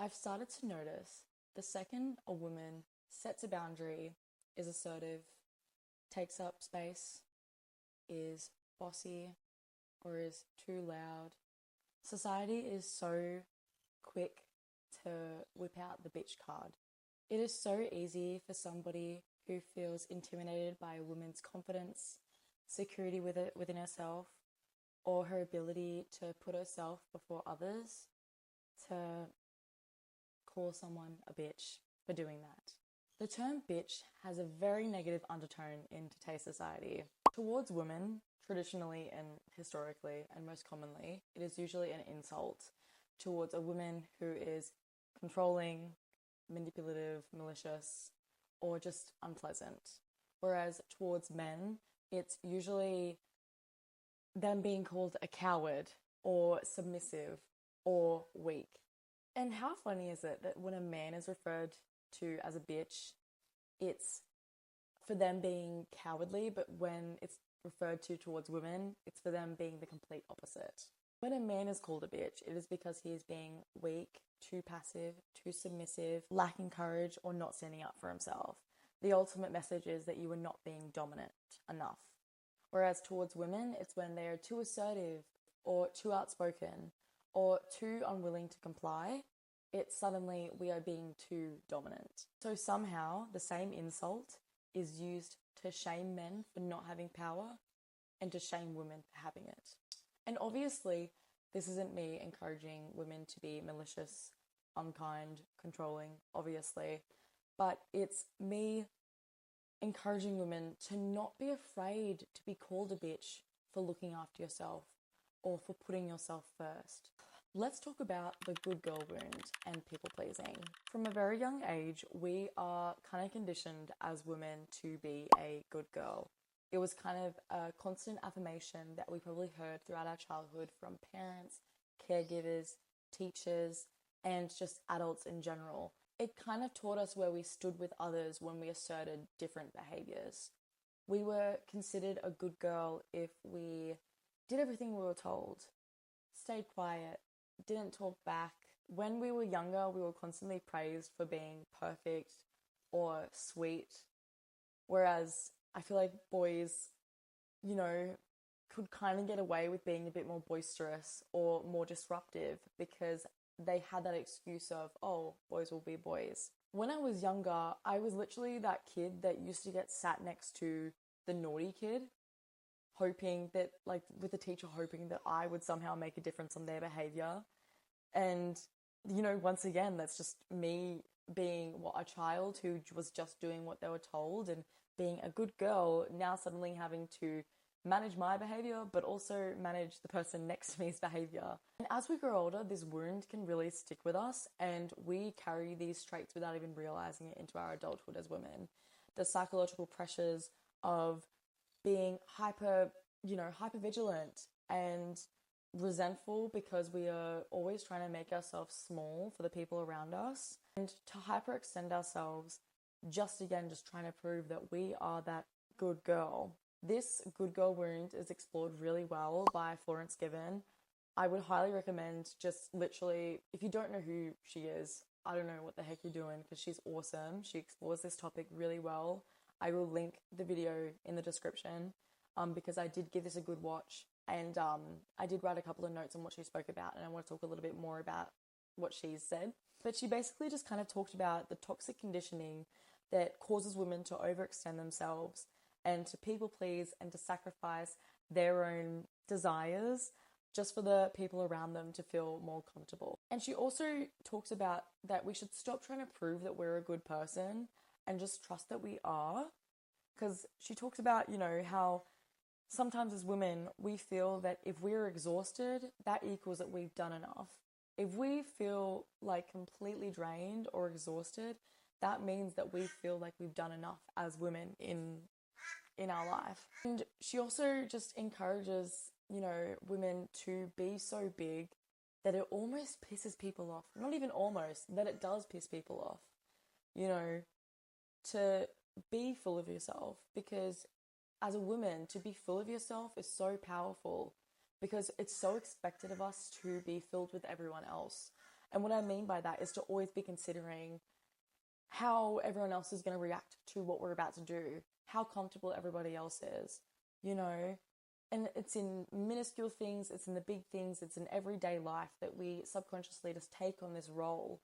I've started to notice the second a woman sets a boundary, is assertive, takes up space, is bossy, or is too loud, society is so quick to whip out the bitch card. It is so easy for somebody who feels intimidated by a woman's confidence, security within herself, or her ability to put herself before others to call someone a bitch for doing that. The term bitch has a very negative undertone in today's society. Towards women, traditionally and historically, and most commonly, it is usually an insult towards a woman who is controlling, manipulative, malicious, or just unpleasant. Whereas towards men, it's usually them being called a coward or submissive or weak. And how funny is it that when a man is referred to as a bitch, it's for them being cowardly, but when it's referred to towards women, it's for them being the complete opposite. When a man is called a bitch, it is because he is being weak, too passive, too submissive, lacking courage, or not standing up for himself. The ultimate message is that you are not being dominant enough. Whereas towards women, it's when they are too assertive or too outspoken or too unwilling to comply, it's suddenly we are being too dominant. So somehow the same insult is used to shame men for not having power and to shame women for having it. And obviously, this isn't me encouraging women to be malicious, unkind, controlling, obviously, but it's me encouraging women to not be afraid to be called a bitch for looking after yourself or for putting yourself first. Let's talk about the good girl wound and people pleasing. From a very young age, we are kind of conditioned as women to be a good girl. It was kind of a constant affirmation that we probably heard throughout our childhood from parents, caregivers, teachers, and just adults in general. It kind of taught us where we stood with others when we asserted different behaviors. We were considered a good girl if we did everything we were told, stayed quiet, didn't talk back. When we were younger, we were constantly praised for being perfect or sweet, whereas I feel like boys, could kind of get away with being a bit more boisterous or more disruptive because they had that excuse of, oh, boys will be boys. When I was younger, I was literally that kid that used to get sat next to the naughty kid, hoping that, with the teacher hoping that I would somehow make a difference on their behavior. And, once again, that's just me being a child who was just doing what they were told and being a good girl, now suddenly having to manage my behavior, but also manage the person next to me's behavior. And as we grow older, this wound can really stick with us, and we carry these traits without even realizing it into our adulthood as women. The psychological pressures of being hyper vigilant and resentful because we are always trying to make ourselves small for the people around us, and to hyperextend ourselves just trying to prove that we are that good girl. This good girl wound is explored really well by Florence Given. I would highly recommend just literally, if you don't know who she is, I don't know what the heck you're doing because she's awesome. She explores this topic really well. I will link the video in the description because I did give this a good watch, and I did write a couple of notes on what she spoke about, and I want to talk a little bit more about what she's said. But she basically just kind of talked about the toxic conditioning that causes women to overextend themselves and to people please and to sacrifice their own desires just for the people around them to feel more comfortable. And she also talks about that we should stop trying to prove that we're a good person and just trust that we are. Because she talks about, how sometimes as women, we feel that if we're exhausted, that equals that we've done enough. If we feel completely drained or exhausted, that means that we feel like we've done enough as women in our life. And she also just encourages, women to be so big that it almost pisses people off. Not even almost, that it does piss people off. To be full of yourself, because as a woman, to be full of yourself is so powerful because it's so expected of us to be filled with everyone else. And what I mean by that is to always be considering how everyone else is going to react to what we're about to do, how comfortable everybody else is, you know. And it's in minuscule things, it's in the big things, it's in everyday life that we subconsciously just take on this role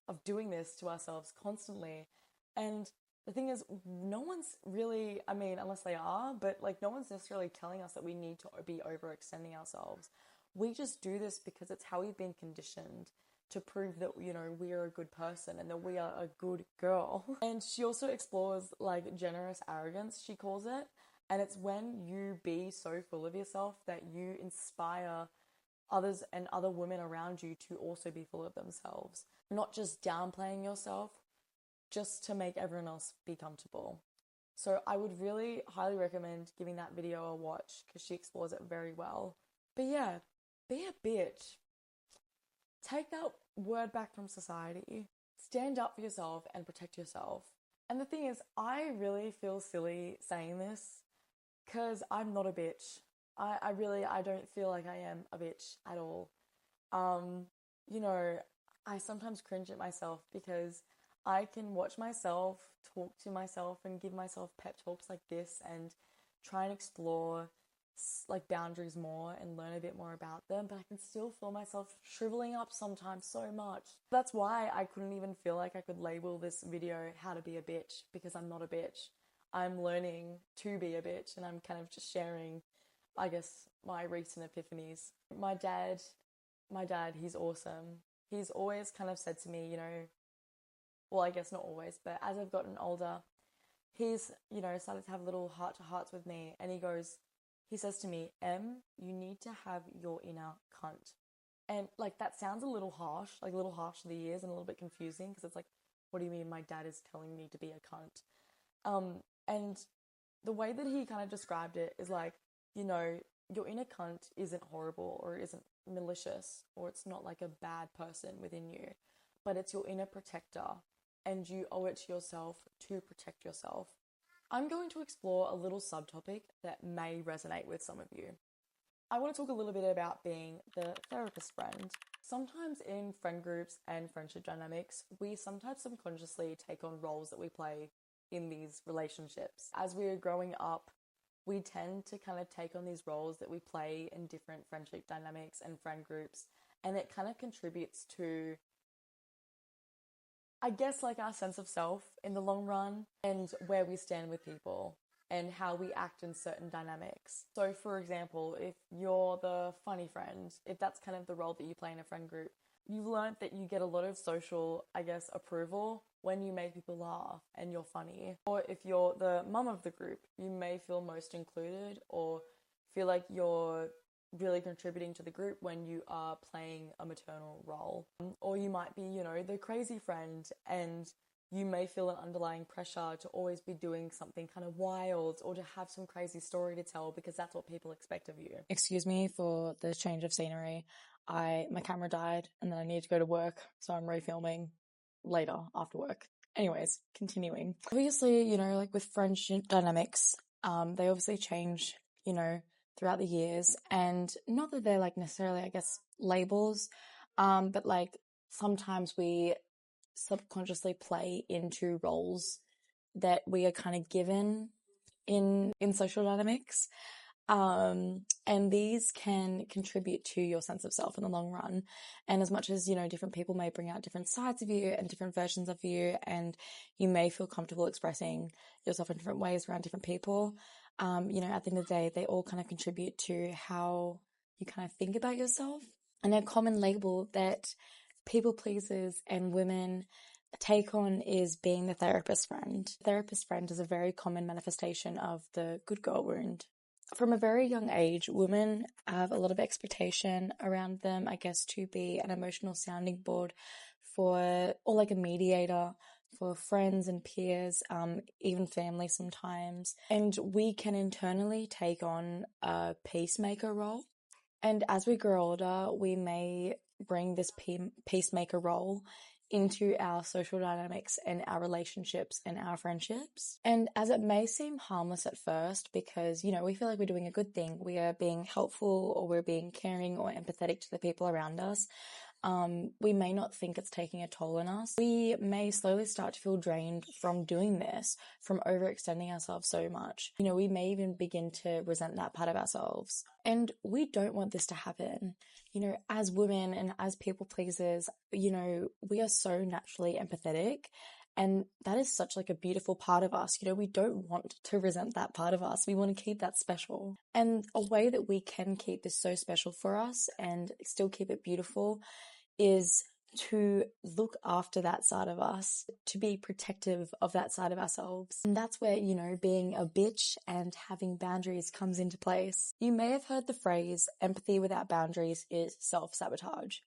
of doing this to ourselves constantly. And the thing is, no one's really, I mean, unless they are, but like no one's necessarily telling us that we need to be overextending ourselves. We just do this because it's how we've been conditioned to prove that, you know, we are a good person and that we are a good girl. And she also explores like generous arrogance, she calls it. And it's when you be so full of yourself that you inspire others and other women around you to also be full of themselves. Not just downplaying yourself just to make everyone else be comfortable. So I would really highly recommend giving that video a watch because she explores it very well. But yeah, be a bitch. Take that word back from society. Stand up for yourself and protect yourself. And the thing is, I really feel silly saying this because I'm not a bitch. I don't feel like I am a bitch at all. You know, I sometimes cringe at myself because I can watch myself talk to myself and give myself pep talks like this and try and explore like boundaries more and learn a bit more about them, but I can still feel myself shriveling up sometimes so much. That's why I couldn't even feel like I could label this video how to be a bitch, because I'm not a bitch. I'm learning to be a bitch, and I'm kind of just sharing, I guess, my recent epiphanies. My dad, he's awesome. He's always kind of said to me, you know, well, I guess not always, but as I've gotten older, he's, you know, started to have little heart-to-hearts with me, and he says to me, you need to have your inner cunt. And like, that sounds a little harsh to the ears and a little bit confusing, because it's like, what do you mean my dad is telling me to be a cunt? And the way that he kind of described it is like, you know, your inner cunt isn't horrible or isn't malicious or it's not like a bad person within you, but it's your inner protector, and you owe it to yourself to protect yourself. I'm going to explore a little subtopic that may resonate with some of you. I want to talk a little bit about being the therapist friend. Sometimes in friend groups and friendship dynamics, we sometimes subconsciously take on roles that we play in these relationships. As we are growing up, we tend to kind of take on these roles that we play in different friendship dynamics and friend groups, and it kind of contributes to, I guess, like our sense of self in the long run and where we stand with people and how we act in certain dynamics. So for example, if you're the funny friend, if that's kind of the role that you play in a friend group, you've learned that you get a lot of social, I guess, approval when you make people laugh and you're funny. Or if you're the mum of the group, you may feel most included or feel like you're really contributing to the group when you are playing a maternal role. Or you might be, you know, the crazy friend, and you may feel an underlying pressure to always be doing something kind of wild or to have some crazy story to tell because that's what people expect of you. Excuse me for the change of scenery. My camera died and then I need to go to work, so I'm refilming later after work. Anyways, continuing. Obviously, you know, like with friendship dynamics, they obviously change, you know, throughout the years, and not that they're like necessarily, I guess, labels, but like sometimes we subconsciously play into roles that we are kind of given in social dynamics. And these can contribute to your sense of self in the long run. And as much as, you know, different people may bring out different sides of you and different versions of you, and you may feel comfortable expressing yourself in different ways around different people, you know, at the end of the day, they all kind of contribute to how you kind of think about yourself. And a common label that people pleasers and women take on is being the therapist friend. Therapist friend is a very common manifestation of the good girl wound. From a very young age, women have a lot of expectation around them, I guess, to be an emotional sounding board or like a mediator for friends and peers, even family sometimes. And we can internally take on a peacemaker role. And as we grow older, we may bring this peacemaker role into our social dynamics and our relationships and our friendships. And as it may seem harmless at first, because, you know, we feel like we're doing a good thing, we are being helpful or we're being caring or empathetic to the people around us, we may not think it's taking a toll on us. We may slowly start to feel drained from doing this, from overextending ourselves so much. We may even begin to resent that part of ourselves. And we don't want this to happen. As women and as people pleasers, we are so naturally empathetic. And that is such like a beautiful part of us. We don't want to resent that part of us. We want to keep that special. And a way that we can keep this so special for us and still keep it beautiful is to look after that side of us, to be protective of that side of ourselves. And that's where, being a bitch and having boundaries comes into place. You may have heard the phrase, empathy without boundaries is self-sabotage.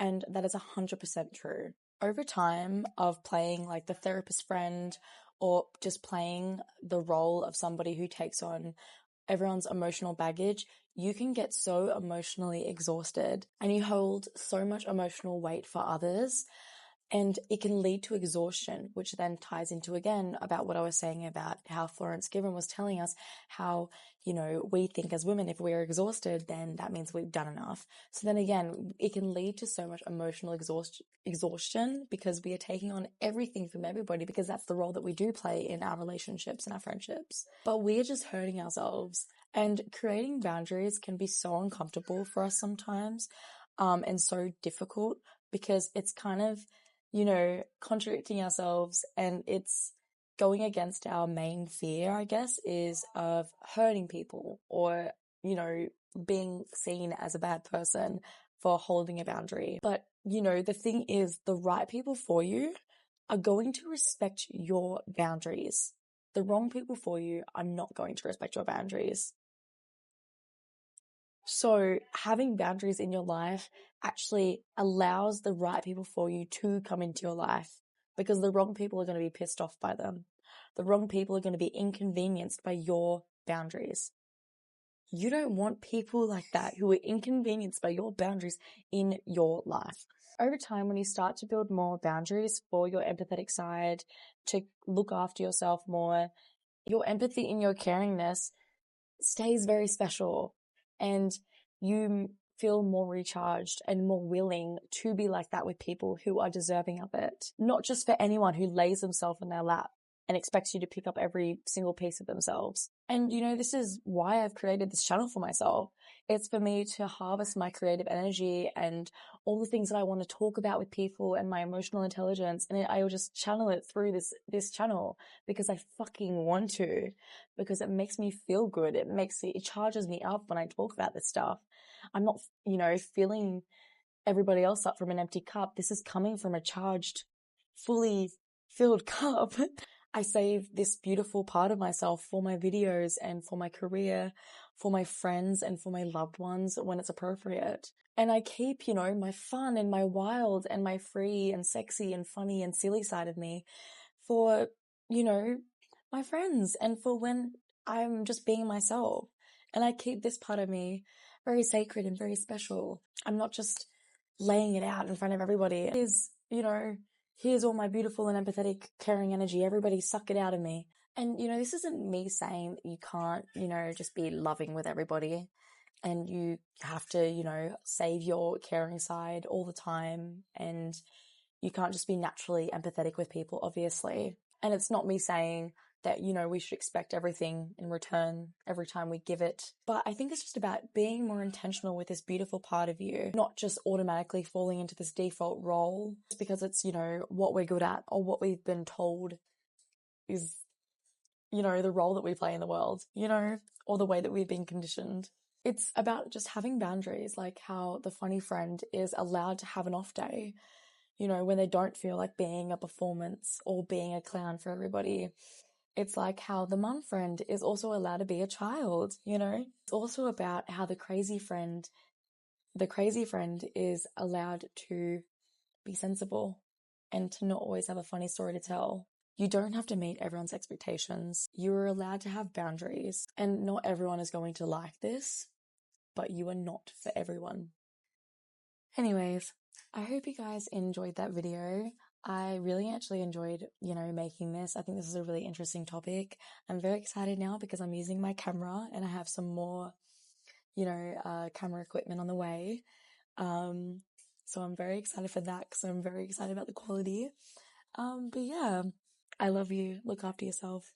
And that is 100% true. Over time of playing like the therapist friend or just playing the role of somebody who takes on everyone's emotional baggage, you can get so emotionally exhausted and you hold so much emotional weight for others, and it can lead to exhaustion, which then ties into, again, about what I was saying about how Florence Given was telling us how, we think as women, if we're exhausted, then that means we've done enough. So then again, it can lead to so much emotional exhaustion because we are taking on everything from everybody, because that's the role that we do play in our relationships and our friendships. But we're just hurting ourselves, and creating boundaries can be so uncomfortable for us sometimes, and so difficult because it's kind of, contradicting ourselves, and it's going against our main fear, I guess, is of hurting people or, being seen as a bad person for holding a boundary. But, the thing is, the right people for you are going to respect your boundaries. The wrong people for you are not going to respect your boundaries. So having boundaries in your life actually allows the right people for you to come into your life, because the wrong people are going to be pissed off by them. The wrong people are going to be inconvenienced by your boundaries. You don't want people like that who are inconvenienced by your boundaries in your life. Over time, when you start to build more boundaries for your empathetic side, to look after yourself more, your empathy and your caringness stays very special, and you feel more recharged and more willing to be like that with people who are deserving of it. Not just for anyone who lays themselves in their lap and expects you to pick up every single piece of themselves. And this is why I've created this channel for myself. It's for me to harvest my creative energy and all the things that I want to talk about with people and my emotional intelligence. And I will just channel it through this channel because I fucking want to, because it makes me feel good. It charges me up when I talk about this stuff. I'm not, filling everybody else up from an empty cup. This is coming from a charged, fully filled cup. I save this beautiful part of myself for my videos and for my career, for my friends and for my loved ones when it's appropriate. And I keep, my fun and my wild and my free and sexy and funny and silly side of me for, my friends and for when I'm just being myself. And I keep this part of me very sacred and very special. I'm not just laying it out in front of everybody. It is, here's all my beautiful and empathetic, caring energy. Everybody suck it out of me. And, this isn't me saying that you can't, just be loving with everybody and you have to, save your caring side all the time. And you can't just be naturally empathetic with people, obviously. And it's not me saying that, we should expect everything in return every time we give it. But I think it's just about being more intentional with this beautiful part of you, not just automatically falling into this default role just because it's, what we're good at or what we've been told is, the role that we play in the world, or the way that we've been conditioned. It's about just having boundaries, like how the funny friend is allowed to have an off day, when they don't feel like being a performance or being a clown for everybody. It's like how the mum friend is also allowed to be a child, It's also about how the crazy friend is allowed to be sensible and to not always have a funny story to tell. You don't have to meet everyone's expectations. You are allowed to have boundaries, and not everyone is going to like this, but you are not for everyone. Anyways, I hope you guys enjoyed that video. I really actually enjoyed, making this. I think this is a really interesting topic. I'm very excited now because I'm using my camera and I have some more, camera equipment on the way. So I'm very excited for that because I'm very excited about the quality. But yeah, I love you. Look after yourself.